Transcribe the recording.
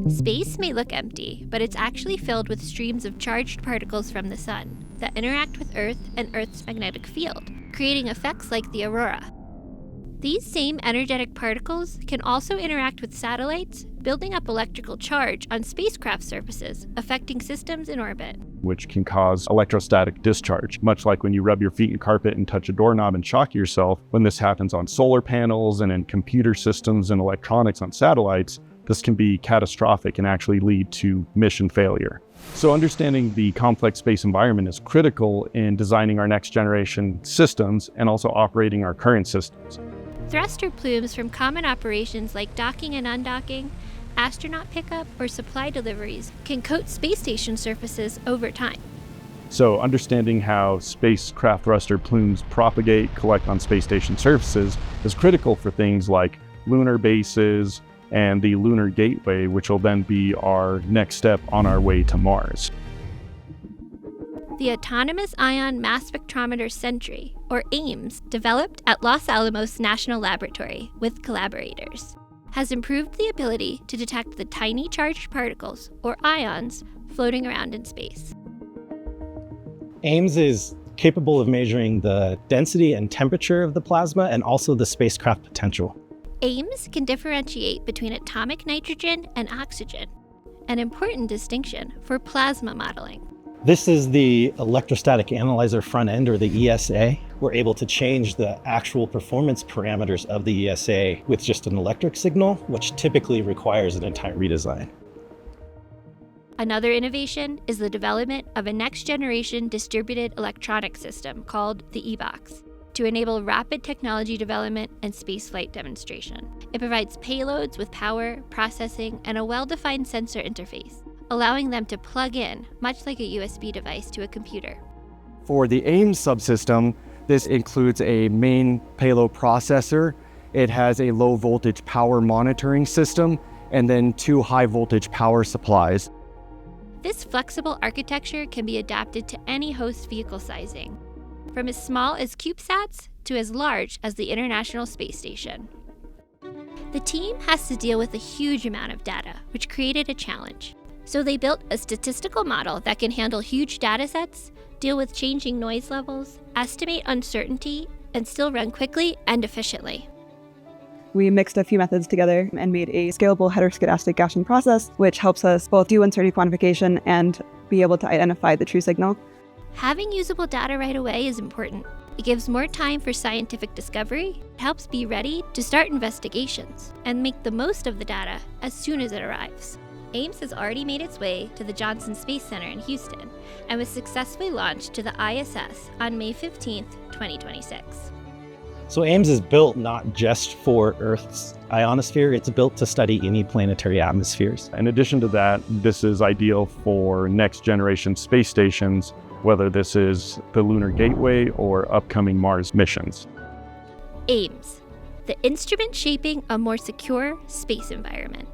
Space may look empty, but it's actually filled with streams of charged particles from the sun that interact with Earth and Earth's magnetic field, creating effects like the aurora. These same energetic particles can also interact with satellites, building up electrical charge on spacecraft surfaces, affecting systems in orbit. Which can cause electrostatic discharge, much like when you rub your feet in carpet and touch a doorknob and shock yourself. When this happens on solar panels and in computer systems and electronics on satellites, this can be catastrophic and actually lead to mission failure. So understanding the complex space environment is critical in designing our next generation systems and also operating our current systems. Thruster plumes from common operations like docking and undocking, astronaut pickup, or supply deliveries can coat space station surfaces over time. So understanding how spacecraft thruster plumes propagate, collect on space station surfaces is critical for things like lunar bases and the lunar gateway, which will then be our next step on our way to Mars. The Autonomous Ion Mass Spectrometer Sentry, or AIMSS, developed at Los Alamos National Laboratory with collaborators, has improved the ability to detect the tiny charged particles, or ions, floating around in space. AIMSS is capable of measuring the density and temperature of the plasma and also the spacecraft potential. AIMSS can differentiate between atomic nitrogen and oxygen, an important distinction for plasma modeling. This is the electrostatic analyzer front end, or the ESA. We're able to change the actual performance parameters of the ESA with just an electric signal, which typically requires an entire redesign. Another innovation is the development of a next-generation distributed electronic system called the e-Box to enable rapid technology development and spaceflight demonstration. It provides payloads with power, processing, and a well-defined sensor interface, allowing them to plug in, much like a USB device, to a computer. For the AIMSS subsystem, this includes a main payload processor. It has a low voltage power monitoring system, and then 2 high voltage power supplies. This flexible architecture can be adapted to any host vehicle sizing, from as small as CubeSats to as large as the International Space Station. The team has to deal with a huge amount of data, which created a challenge. So they built a statistical model that can handle huge data sets, deal with changing noise levels, estimate uncertainty, and still run quickly and efficiently. We mixed a few methods together and made a scalable heteroscedastic Gaussian process, which helps us both do uncertainty quantification and be able to identify the true signal. Having usable data right away is important. It gives more time for scientific discovery, it helps be ready to start investigations, and make the most of the data as soon as it arrives. AIMSS has already made its way to the Johnson Space Center in Houston and was successfully launched to the ISS on May 15, 2026. So AIMSS is built not just for Earth's ionosphere, it's built to study any planetary atmospheres. In addition to that, this is ideal for next generation space stations, whether this is the Lunar Gateway or upcoming Mars missions. AIMSS, the instrument shaping a more secure space environment.